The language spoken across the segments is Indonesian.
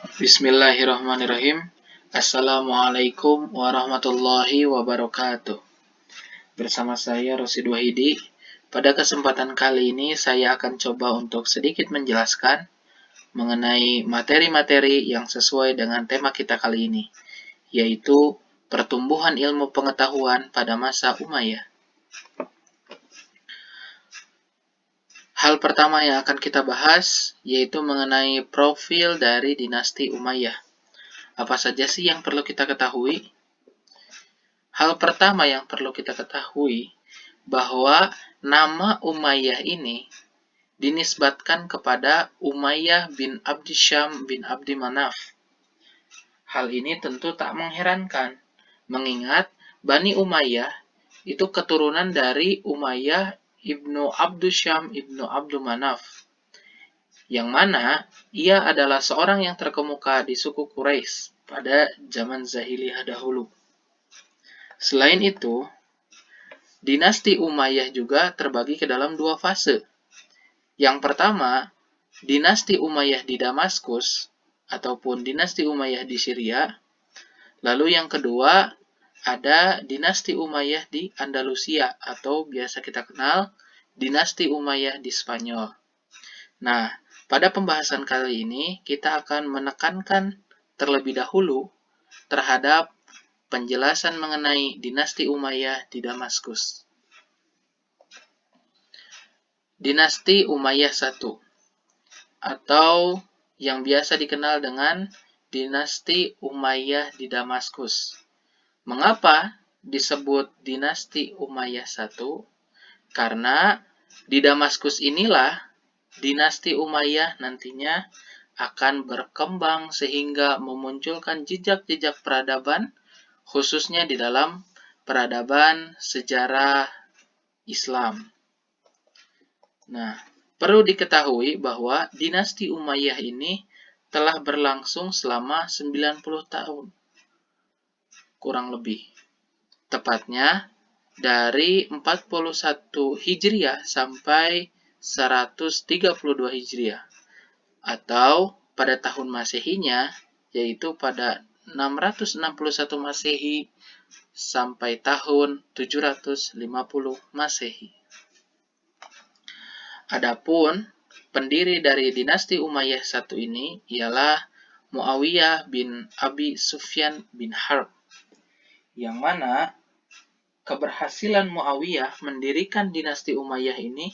Bismillahirrahmanirrahim. Assalamualaikum warahmatullahi wabarakatuh. Bersama saya Rosid Wahidi. Pada kesempatan kali ini saya akan coba untuk sedikit menjelaskan mengenai materi-materi yang sesuai dengan tema kita kali ini, yaitu pertumbuhan ilmu pengetahuan pada masa Umayyah. Hal pertama yang akan kita bahas yaitu mengenai profil dari dinasti Umayyah. Apa saja sih yang perlu kita ketahui? Hal pertama yang perlu kita ketahui bahwa nama Umayyah ini dinisbatkan kepada Umayyah bin Abdi Syam bin Abdi Manaf. Hal ini tentu tak mengherankan, mengingat Bani Umayyah itu keturunan dari Umayyah ibnu Abdu Syam ibnu Abdu Manaf, yang mana ia adalah seorang yang terkemuka di suku Quraisy pada zaman Jahiliyah dahulu. Selain itu, dinasti Umayyah juga terbagi ke dalam dua fase. Yang pertama, dinasti Umayyah di Damaskus ataupun dinasti Umayyah di Syria. Lalu yang kedua, ada dinasti Umayyah di Andalusia atau biasa kita kenal dinasti Umayyah di Spanyol. Nah, pada pembahasan kali ini kita akan menekankan terlebih dahulu terhadap penjelasan mengenai dinasti Umayyah di Damaskus. Dinasti Umayyah I atau yang biasa dikenal dengan dinasti Umayyah di Damaskus. Mengapa disebut dinasti Umayyah I? Karena di Damaskus inilah dinasti Umayyah nantinya akan berkembang sehingga memunculkan jejak-jejak peradaban, khususnya di dalam peradaban sejarah Islam. Nah, perlu diketahui bahwa dinasti Umayyah ini telah berlangsung selama 90 tahun, kurang lebih. Tepatnya dari 41 Hijriah sampai 132 Hijriah. Atau pada tahun Masehinya, yaitu pada 661 Masehi sampai tahun 750 Masehi. Adapun pendiri dari dinasti Umayyah I ini ialah Muawiyah bin Abi Sufyan bin Harb, yang mana keberhasilan Muawiyah mendirikan dinasti Umayyah ini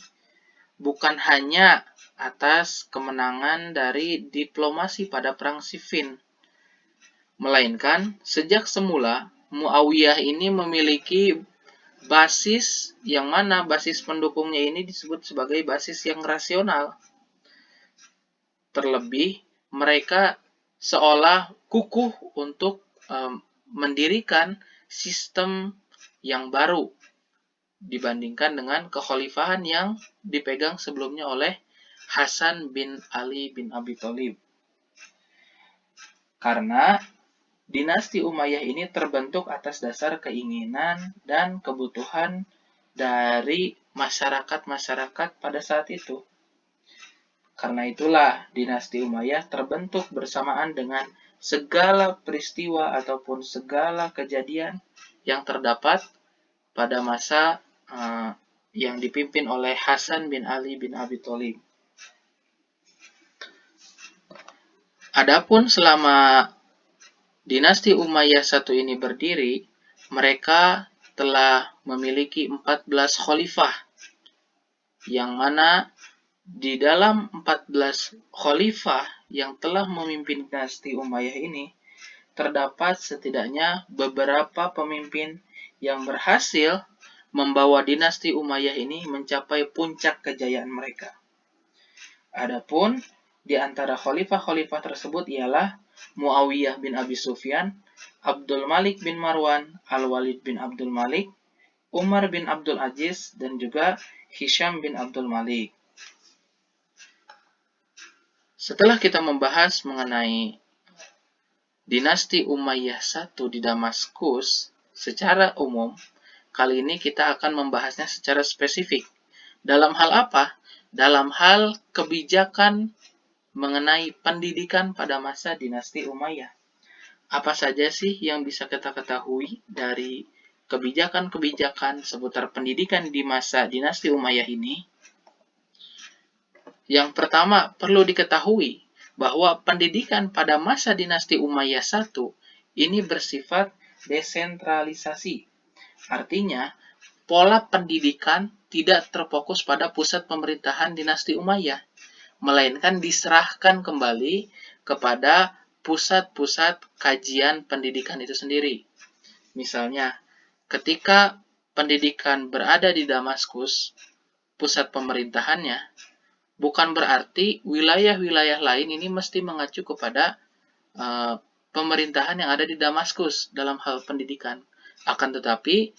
bukan hanya atas kemenangan dari diplomasi pada Perang Siffin, melainkan sejak semula Muawiyah ini memiliki basis yang mana basis pendukungnya ini disebut sebagai basis yang rasional. Terlebih mereka seolah kukuh untuk mendirikan sistem yang baru dibandingkan dengan kekhalifahan yang dipegang sebelumnya oleh Hasan bin Ali bin Abi Thalib. Karena dinasti Umayyah ini terbentuk atas dasar keinginan dan kebutuhan dari masyarakat-masyarakat pada saat itu. Karena itulah dinasti Umayyah terbentuk bersamaan dengan segala peristiwa ataupun segala kejadian yang terdapat pada masa yang dipimpin oleh Hasan bin Ali bin Abi Thalib. Adapun selama dinasti Umayyah I ini berdiri, mereka telah memiliki 14 khalifah, yang mana di dalam 14 khalifah yang telah memimpin dinasti Umayyah ini, terdapat setidaknya beberapa pemimpin yang berhasil membawa dinasti Umayyah ini mencapai puncak kejayaan mereka. Adapun di antara khalifah-khalifah tersebut ialah Muawiyah bin Abi Sufyan, Abdul Malik bin Marwan, Al-Walid bin Abdul Malik, Umar bin Abdul Aziz, dan juga Hisham bin Abdul Malik. Setelah kita membahas mengenai dinasti Umayyah I di Damaskus secara umum, kali ini kita akan membahasnya secara spesifik. Dalam hal apa? Dalam hal kebijakan mengenai pendidikan pada masa dinasti Umayyah. Apa saja sih yang bisa kita ketahui dari kebijakan-kebijakan seputar pendidikan di masa dinasti Umayyah ini? Yang pertama, perlu diketahui bahwa pendidikan pada masa dinasti Umayyah I ini bersifat desentralisasi. Artinya, pola pendidikan tidak terfokus pada pusat pemerintahan dinasti Umayyah, melainkan diserahkan kembali kepada pusat-pusat kajian pendidikan itu sendiri. Misalnya, ketika pendidikan berada di Damaskus, pusat pemerintahannya, bukan berarti wilayah-wilayah lain ini mesti mengacu kepada pemerintahan yang ada di Damaskus dalam hal pendidikan. Akan tetapi,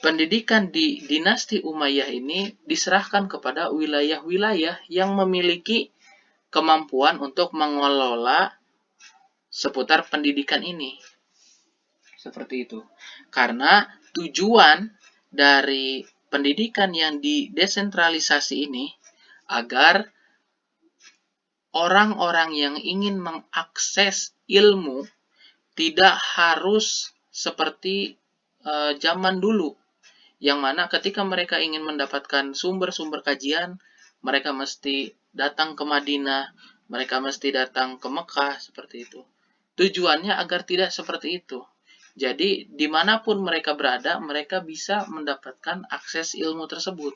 pendidikan di dinasti Umayyah ini diserahkan kepada wilayah-wilayah yang memiliki kemampuan untuk mengelola seputar pendidikan ini. Seperti itu. Karena tujuan dari pendidikan yang didesentralisasi ini agar orang-orang yang ingin mengakses ilmu tidak harus seperti zaman dulu, yang mana ketika mereka ingin mendapatkan sumber-sumber kajian, mereka mesti datang ke Madinah, mereka mesti datang ke Mekah, seperti itu. Tujuannya agar tidak seperti itu. Jadi, dimanapun mereka berada, mereka bisa mendapatkan akses ilmu tersebut.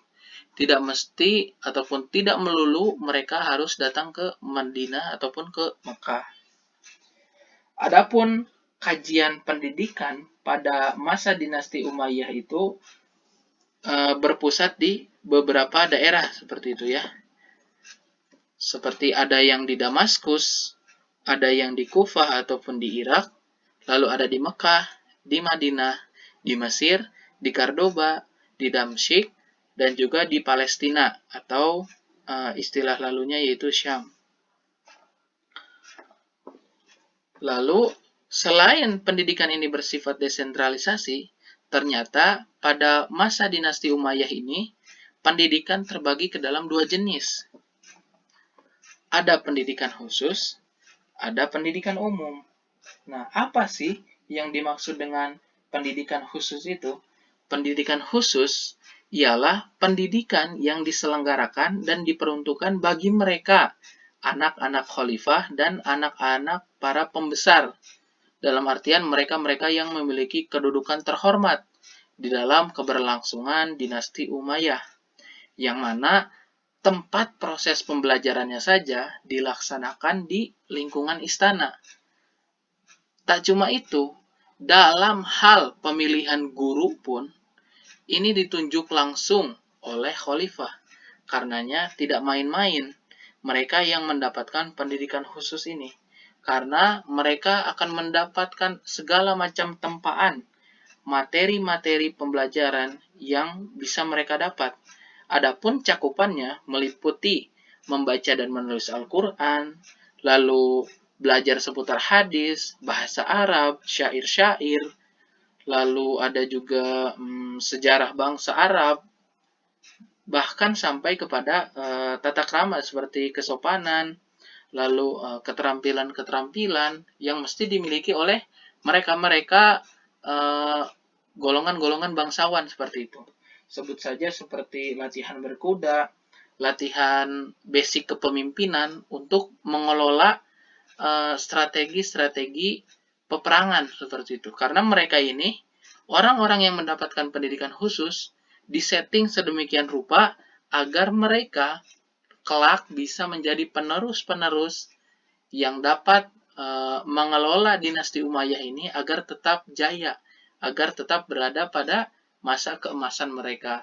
Tidak mesti ataupun tidak melulu mereka harus datang ke Madinah ataupun ke Mekah. Adapun kajian pendidikan pada masa dinasti Umayyah itu berpusat di beberapa daerah seperti itu ya. Seperti ada yang di Damaskus, ada yang di Kufah ataupun di Irak, lalu ada di Mekah, di Madinah, di Mesir, di Cordoba, di Damsyik, dan juga di Palestina atau istilah lalunya yaitu Syam. Lalu, selain pendidikan ini bersifat desentralisasi, ternyata pada masa dinasti Umayyah ini, pendidikan terbagi ke dalam dua jenis. Ada pendidikan khusus, ada pendidikan umum. Nah, apa sih yang dimaksud dengan pendidikan khusus itu? Pendidikan khusus ialah pendidikan yang diselenggarakan dan diperuntukkan bagi mereka, anak-anak khalifah dan anak-anak para pembesar. Dalam artian mereka-mereka yang memiliki kedudukan terhormat di dalam keberlangsungan dinasti Umayyah, yang mana tempat proses pembelajarannya saja dilaksanakan di lingkungan istana. Tak cuma itu, dalam hal pemilihan guru pun, ini ditunjuk langsung oleh khalifah. Karenanya tidak main-main mereka yang mendapatkan pendidikan khusus ini. Karena mereka akan mendapatkan segala macam tempaan, materi-materi pembelajaran yang bisa mereka dapat. Adapun cakupannya meliputi membaca dan menulis Al-Quran, lalu belajar seputar hadis, bahasa Arab, syair-syair, lalu ada juga sejarah bangsa Arab, bahkan sampai kepada tata krama seperti kesopanan, lalu keterampilan-keterampilan yang mesti dimiliki oleh mereka-mereka golongan-golongan bangsawan seperti itu. Sebut saja seperti latihan berkuda, latihan basic kepemimpinan untuk mengelola strategi-strategi peperangan seperti itu. Karena mereka ini, orang-orang yang mendapatkan pendidikan khusus, disetting sedemikian rupa agar mereka kelak bisa menjadi penerus-penerus yang dapat mengelola dinasti Umayyah ini agar tetap jaya, agar tetap berada pada masa keemasan mereka.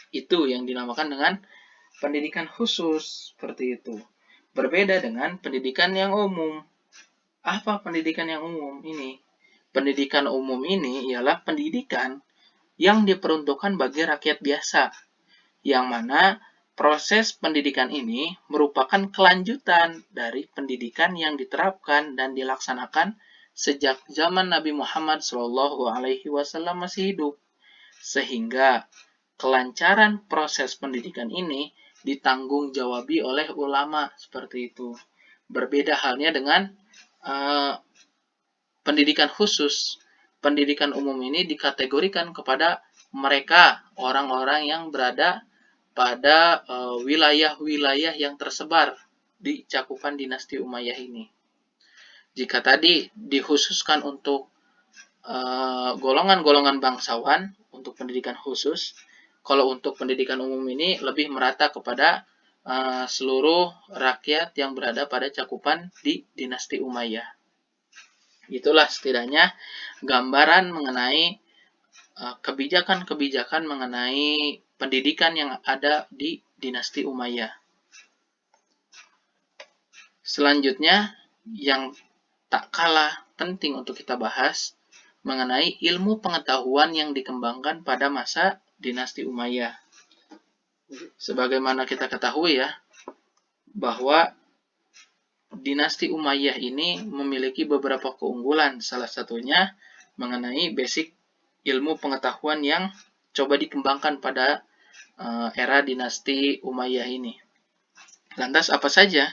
Itu yang dinamakan dengan pendidikan khusus, seperti itu. Berbeda dengan pendidikan yang umum. Apa pendidikan yang umum ini? Pendidikan umum ini ialah pendidikan yang diperuntukkan bagi rakyat biasa, yang mana proses pendidikan ini merupakan kelanjutan dari pendidikan yang diterapkan dan dilaksanakan sejak zaman Nabi Muhammad SAW masih hidup. Sehingga kelancaran proses pendidikan ini ditanggung-jawabi oleh ulama, seperti itu. Berbeda halnya dengan pendidikan khusus. Pendidikan umum ini dikategorikan kepada mereka, orang-orang yang berada pada wilayah-wilayah yang tersebar di cakupan dinasti Umayyah ini. Jika tadi dikhususkan untuk golongan-golongan bangsawan untuk pendidikan khusus, kalau untuk pendidikan umum ini lebih merata kepada seluruh rakyat yang berada pada cakupan di dinasti Umayyah. Itulah setidaknya gambaran mengenai kebijakan-kebijakan mengenai pendidikan yang ada di dinasti Umayyah. Selanjutnya, yang tak kalah penting untuk kita bahas mengenai ilmu pengetahuan yang dikembangkan pada masa dinasti Umayyah. Sebagaimana kita ketahui ya, bahwa dinasti Umayyah ini memiliki beberapa keunggulan, salah satunya mengenai basic ilmu pengetahuan yang coba dikembangkan pada era dinasti Umayyah ini. Lantas apa saja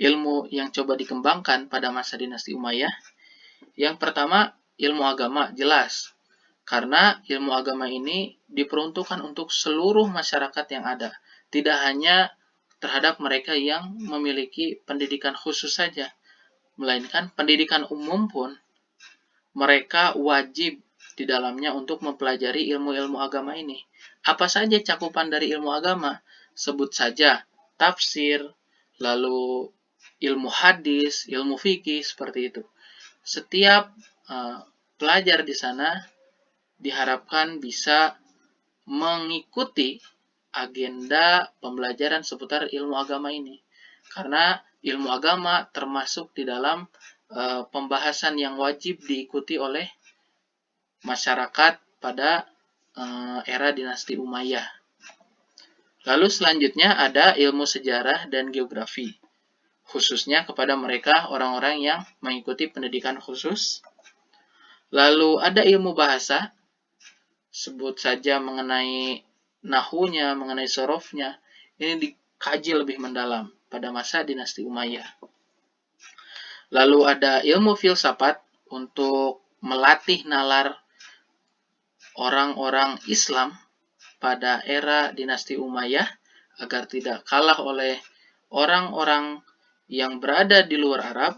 ilmu yang coba dikembangkan pada masa dinasti Umayyah? Yang pertama, ilmu agama, jelas. Karena ilmu agama ini diperuntukkan untuk seluruh masyarakat yang ada. Tidak hanya terhadap mereka yang memiliki pendidikan khusus saja, melainkan pendidikan umum pun mereka wajib di dalamnya untuk mempelajari ilmu-ilmu agama ini. Apa saja cakupan dari ilmu agama? Sebut saja tafsir, lalu ilmu hadis, ilmu fikih, seperti itu. Setiap pelajar di sana diharapkan bisa mengikuti agenda pembelajaran seputar ilmu agama ini. Karena ilmu agama termasuk di dalam pembahasan yang wajib diikuti oleh masyarakat pada era dinasti Umayyah. Lalu selanjutnya ada ilmu sejarah dan geografi, khususnya kepada mereka orang-orang yang mengikuti pendidikan khusus. Lalu ada ilmu bahasa, sebut saja mengenai nahunya, mengenai sorofnya, ini dikaji lebih mendalam pada masa dinasti Umayyah. Lalu ada ilmu filsafat untuk melatih nalar orang-orang Islam pada era dinasti Umayyah agar tidak kalah oleh orang-orang yang berada di luar Arab.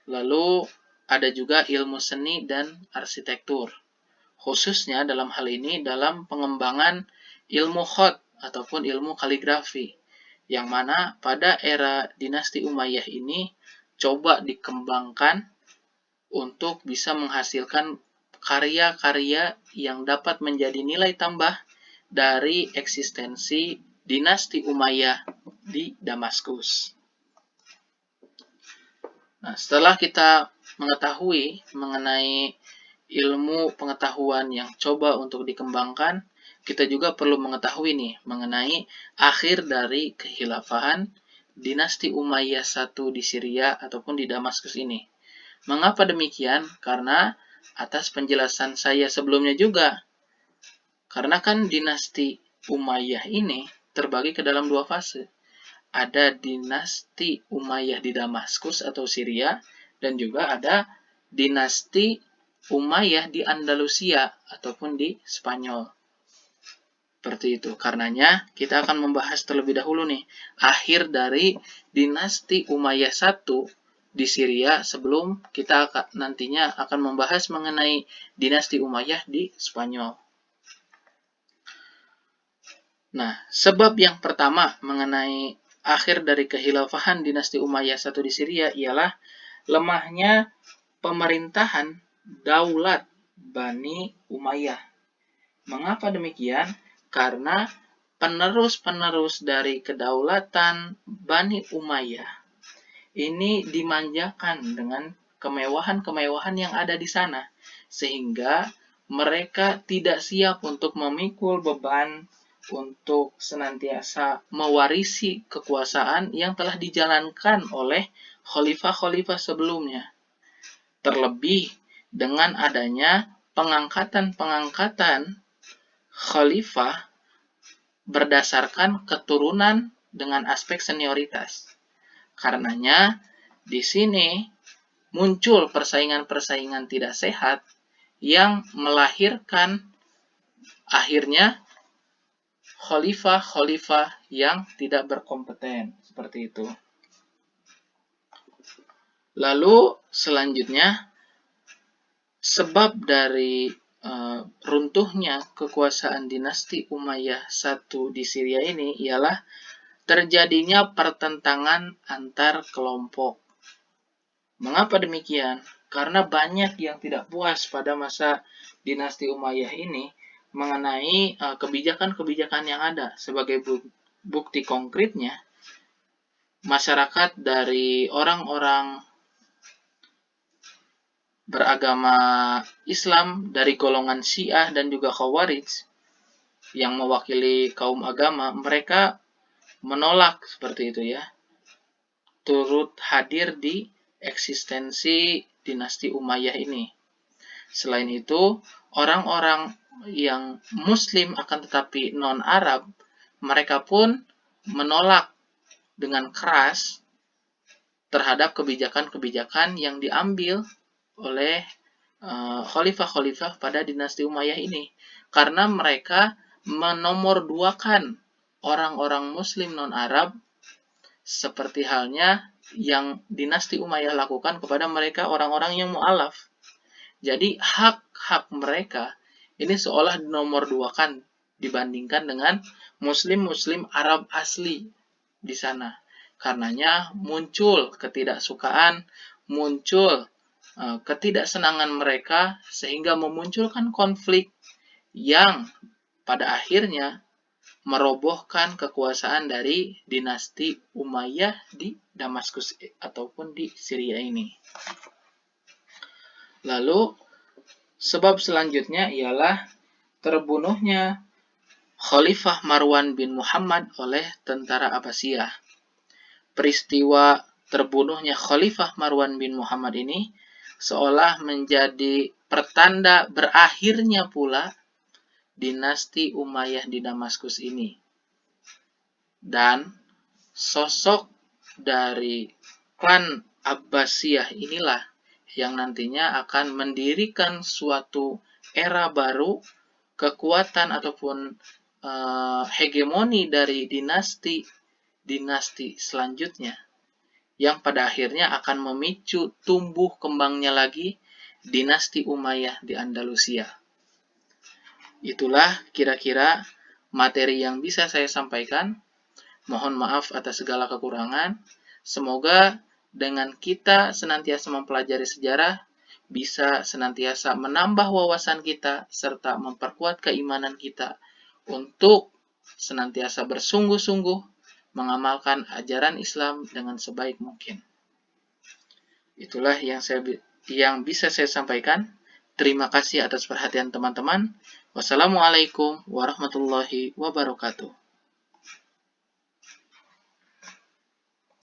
Lalu ada juga ilmu seni dan arsitektur, khususnya dalam hal ini dalam pengembangan ilmu khat ataupun ilmu kaligrafi, yang mana pada era dinasti Umayyah ini coba dikembangkan untuk bisa menghasilkan karya-karya yang dapat menjadi nilai tambah dari eksistensi dinasti Umayyah di Damaskus. Nah, setelah kita mengetahui mengenai ilmu pengetahuan yang coba untuk dikembangkan, kita juga perlu mengetahui nih mengenai akhir dari kekhilafahan dinasti Umayyah I di Syria ataupun di Damaskus ini. Mengapa demikian? Karena atas penjelasan saya sebelumnya juga, karena kan dinasti Umayyah ini terbagi ke dalam dua fase. Ada dinasti Umayyah di Damaskus atau Syria, dan juga ada dinasti Umayyah di Andalusia ataupun di Spanyol. Seperti itu. Karenanya kita akan membahas terlebih dahulu nih akhir dari dinasti Umayyah I di Syria sebelum kita nantinya akan membahas mengenai dinasti Umayyah di Spanyol. Nah, sebab yang pertama mengenai akhir dari kekhilafahan dinasti Umayyah I di Syria ialah lemahnya pemerintahan daulat Bani Umayyah. Mengapa demikian? Karena penerus-penerus dari kedaulatan Bani Umayyah ini dimanjakan dengan kemewahan-kemewahan yang ada di sana, sehingga mereka tidak siap untuk memikul beban untuk senantiasa mewarisi kekuasaan yang telah dijalankan oleh khalifah-khalifah sebelumnya. Terlebih dengan adanya pengangkatan-pengangkatan khalifah berdasarkan keturunan dengan aspek senioritas. Karenanya, di sini muncul persaingan-persaingan tidak sehat yang melahirkan akhirnya khalifah-khalifah yang tidak berkompeten. Seperti itu. Lalu selanjutnya, sebab dari runtuhnya kekuasaan dinasti Umayyah I di Syria ini ialah terjadinya pertentangan antar kelompok. Mengapa demikian? Karena banyak yang tidak puas pada masa dinasti Umayyah ini mengenai kebijakan-kebijakan yang ada. Sebagai bukti konkretnya, masyarakat dari orang-orang beragama Islam dari golongan Syiah dan juga Khawarij yang mewakili kaum agama, mereka menolak seperti itu ya, turut hadir di eksistensi dinasti Umayyah ini. Selain itu, orang-orang yang Muslim akan tetapi non-Arab, mereka pun menolak dengan keras terhadap kebijakan-kebijakan yang diambil oleh khalifah-khalifah pada dinasti Umayyah ini, karena mereka menomorduakan orang-orang Muslim non-Arab seperti halnya yang dinasti Umayyah lakukan kepada mereka orang-orang yang mu'alaf. Jadi hak-hak mereka ini seolah dinomorduakan dibandingkan dengan Muslim-Muslim Arab asli di sana. Karenanya muncul ketidaksukaan, muncul ketidaksenangan mereka sehingga memunculkan konflik yang pada akhirnya merobohkan kekuasaan dari dinasti Umayyah di Damaskus ataupun di Syria ini. Lalu sebab selanjutnya ialah terbunuhnya Khalifah Marwan bin Muhammad oleh tentara Abbasiyah. Peristiwa terbunuhnya Khalifah Marwan bin Muhammad ini seolah menjadi pertanda berakhirnya pula dinasti Umayyah di Damaskus ini. Dan sosok dari klan Abbasiyah inilah yang nantinya akan mendirikan suatu era baru, kekuatan ataupun hegemoni dari dinasti selanjutnya, yang pada akhirnya akan memicu tumbuh kembangnya lagi dinasti Umayyah di Andalusia. Itulah kira-kira materi yang bisa saya sampaikan. Mohon maaf atas segala kekurangan. Semoga dengan kita senantiasa mempelajari sejarah, bisa senantiasa menambah wawasan kita, serta memperkuat keimanan kita untuk senantiasa bersungguh-sungguh mengamalkan ajaran Islam dengan sebaik mungkin. Itulah yang bisa saya sampaikan. Terima kasih atas perhatian teman-teman. Wassalamualaikum warahmatullahi wabarakatuh.